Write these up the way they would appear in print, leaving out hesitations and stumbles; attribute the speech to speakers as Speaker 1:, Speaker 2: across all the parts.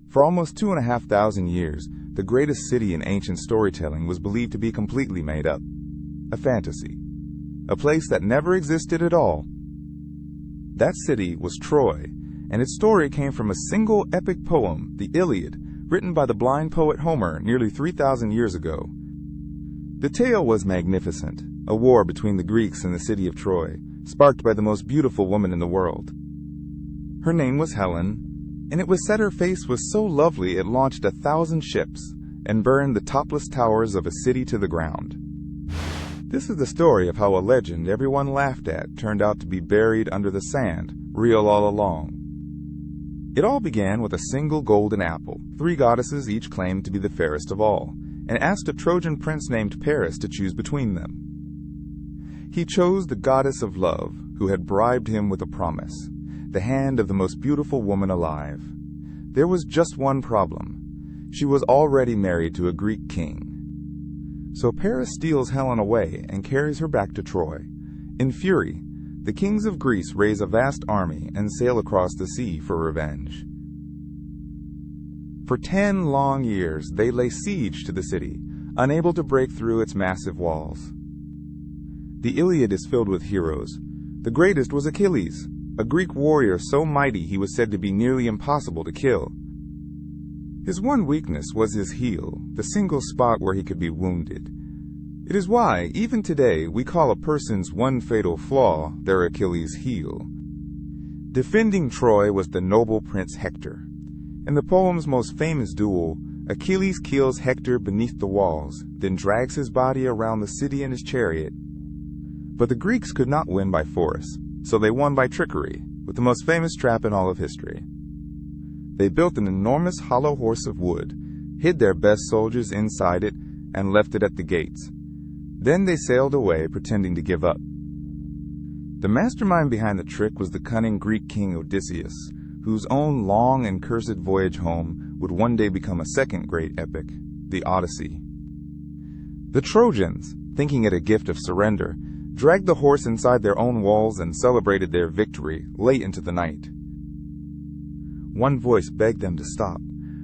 Speaker 1: For almost 2,500 years, the greatest city in ancient storytelling was believed to be completely made up. A fantasy. A place that never existed at all. That city was Troy, and its story came from a single epic poem, the Iliad, written by the blind poet Homer nearly 3,000 years ago. The tale was magnificent, a war between the Greeks and the city of Troy, sparked by the most beautiful woman in the world. Her name was Helen, and it was said her face was so lovely it launched 1,000 ships and burned the topless towers of a city to the ground. This is the story of how a legend everyone laughed at turned out to be buried under the sand, real all along. It all began with a single golden apple. 3 goddesses each claimed to be the fairest of all, and asked a Trojan prince named Paris to choose between them. He chose the goddess of love, who had bribed him with a promise, the hand of the most beautiful woman alive. There was just one problem. She was already married to a Greek king. So Paris steals Helen away and carries her back to Troy. In fury, the kings of Greece raise a vast army and sail across the sea for revenge. For 10 long years, they lay siege to the city, unable to break through its massive walls. The Iliad is filled with heroes. The greatest was Achilles, a Greek warrior so mighty he was said to be nearly impossible to kill. His one weakness was his heel, the single spot where he could be wounded. It is why, even today, we call a person's one fatal flaw their Achilles' heel. Defending Troy was the noble Prince Hector. In the poem's most famous duel, Achilles kills Hector beneath the walls, then drags his body around the city in his chariot. But the Greeks could not win by force, so they won by trickery, with the most famous trap in all of history. They built an enormous hollow horse of wood, hid their best soldiers inside it, and left it at the gates. Then they sailed away, pretending to give up. The mastermind behind the trick was the cunning Greek king Odysseus, whose own long and cursed voyage home would one day become a second great epic, the Odyssey. The Trojans, thinking it a gift of surrender, dragged the horse inside their own walls and celebrated their victory late into the night. One voice begged them to stop.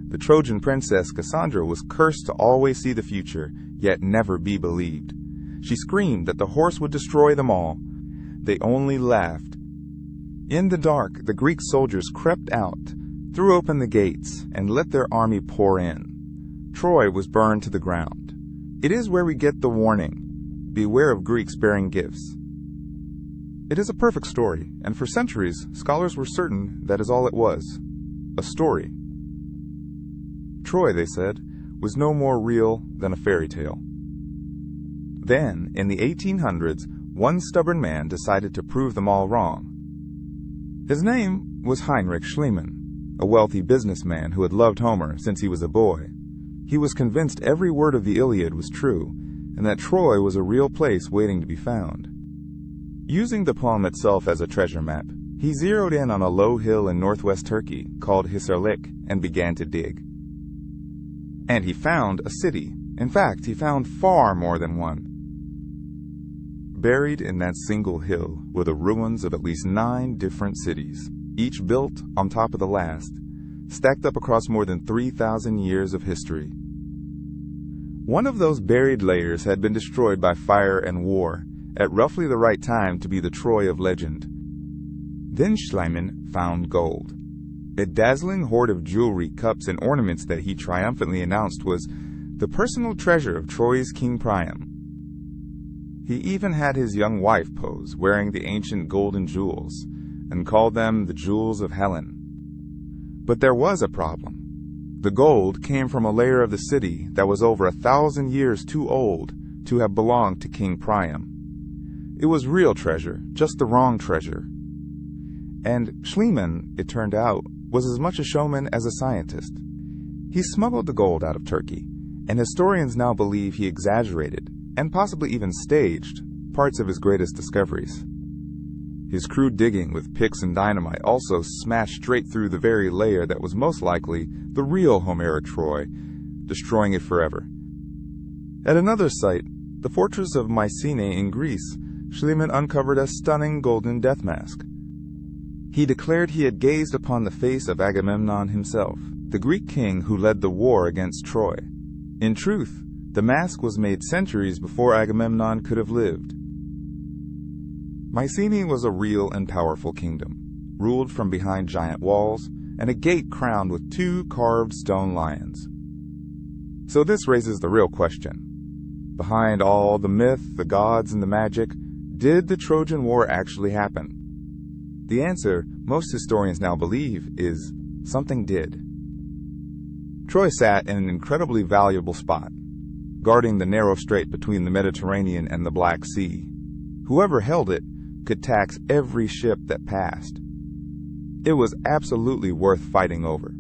Speaker 1: The Trojan princess Cassandra was cursed to always see the future, yet never be believed. She screamed that the horse would destroy them all. They only laughed. In the dark, the Greek soldiers crept out, threw open the gates, and let their army pour in. Troy was burned to the ground. It is where we get the warning, beware of Greeks bearing gifts. It is a perfect story, and for centuries, scholars were certain that is all it was. A story. Troy, they said, was no more real than a fairy tale. Then, in the 1800s, one stubborn man decided to prove them all wrong. His name was Heinrich Schliemann, a wealthy businessman who had loved Homer since he was a boy. He was convinced every word of the Iliad was true, and that Troy was a real place waiting to be found. Using the poem itself as a treasure map, he zeroed in on a low hill in northwest Turkey called Hisarlik and began to dig. And he found a city. In fact, he found far more than one. Buried in that single hill were the ruins of at least 9 different cities, each built on top of the last, stacked up across more than 3,000 years of history. One of those buried layers had been destroyed by fire and war, at roughly the right time to be the Troy of legend. Then Schliemann found gold. A dazzling hoard of jewelry, cups, and ornaments that he triumphantly announced was the personal treasure of Troy's King Priam. He even had his young wife pose, wearing the ancient golden jewels, and called them the Jewels of Helen. But there was a problem. The gold came from a layer of the city that was over 1,000 years too old to have belonged to King Priam. It was real treasure, just the wrong treasure. And Schliemann, it turned out, was as much a showman as a scientist. He smuggled the gold out of Turkey, and historians now believe he exaggerated, and possibly even staged, parts of his greatest discoveries. His crude digging with picks and dynamite also smashed straight through the very layer that was most likely the real Homeric Troy, destroying it forever. At another site, the fortress of Mycenae in Greece, Schliemann uncovered a stunning golden death mask. He declared he had gazed upon the face of Agamemnon himself, the Greek king who led the war against Troy. In truth, the mask was made centuries before Agamemnon could have lived. Mycenae was a real and powerful kingdom, ruled from behind giant walls, and a gate crowned with 2 carved stone lions. So this raises the real question. Behind all the myth, the gods, and the magic, did the Trojan War actually happen? The answer, most historians now believe, is something did. Troy sat in an incredibly valuable spot, guarding the narrow strait between the Mediterranean and the Black Sea. Whoever held it could tax every ship that passed. It was absolutely worth fighting over.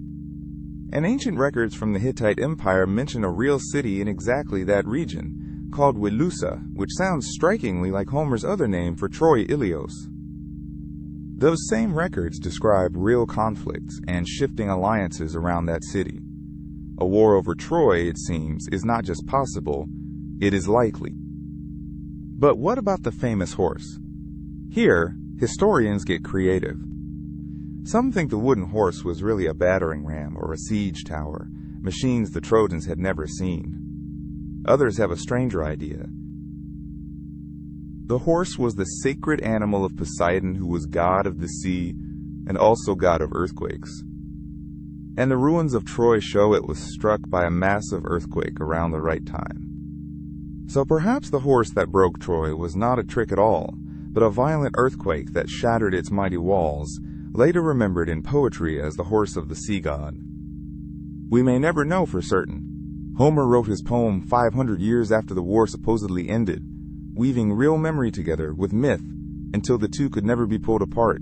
Speaker 1: And ancient records from the Hittite Empire mention a real city in exactly that region, called Wilusa, which sounds strikingly like Homer's other name for Troy Ilios. Those same records describe real conflicts and shifting alliances around that city. A war over Troy, it seems, is not just possible, it is likely. But what about the famous horse? Here, historians get creative. Some think the wooden horse was really a battering ram or a siege tower, machines the Trojans had never seen. Others have a stranger idea. The horse was the sacred animal of Poseidon, who was god of the sea and also god of earthquakes. And the ruins of Troy show it was struck by a massive earthquake around the right time. So perhaps the horse that broke Troy was not a trick at all, but a violent earthquake that shattered its mighty walls, later remembered in poetry as the horse of the sea god. We may never know for certain. Homer wrote his poem 500 years after the war supposedly ended, weaving real memory together with myth until the two could never be pulled apart.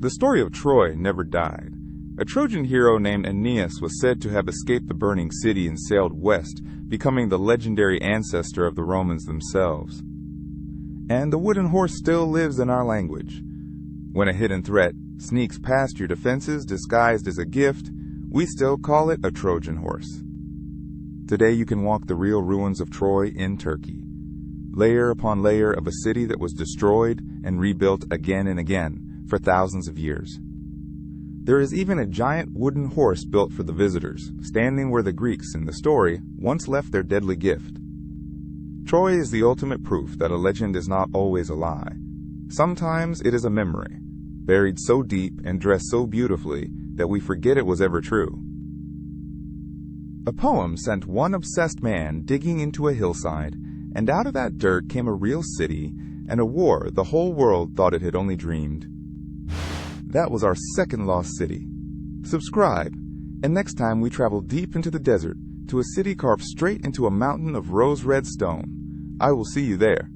Speaker 1: The story of Troy never died. A Trojan hero named Aeneas was said to have escaped the burning city and sailed west, becoming the legendary ancestor of the Romans themselves. And the wooden horse still lives in our language. When a hidden threat sneaks past your defenses disguised as a gift, we still call it a Trojan horse. Today you can walk the real ruins of Troy in Turkey, layer upon layer of a city that was destroyed and rebuilt again and again for thousands of years. There is even a giant wooden horse built for the visitors, standing where the Greeks in the story once left their deadly gift. Troy is the ultimate proof that a legend is not always a lie. Sometimes it is a memory, buried so deep and dressed so beautifully that we forget it was ever true. A poem sent one obsessed man digging into a hillside, and out of that dirt came a real city and a war the whole world thought it had only dreamed. That was our second lost city. Subscribe, and next time we travel deep into the desert to a city carved straight into a mountain of rose-red stone. I will see you there.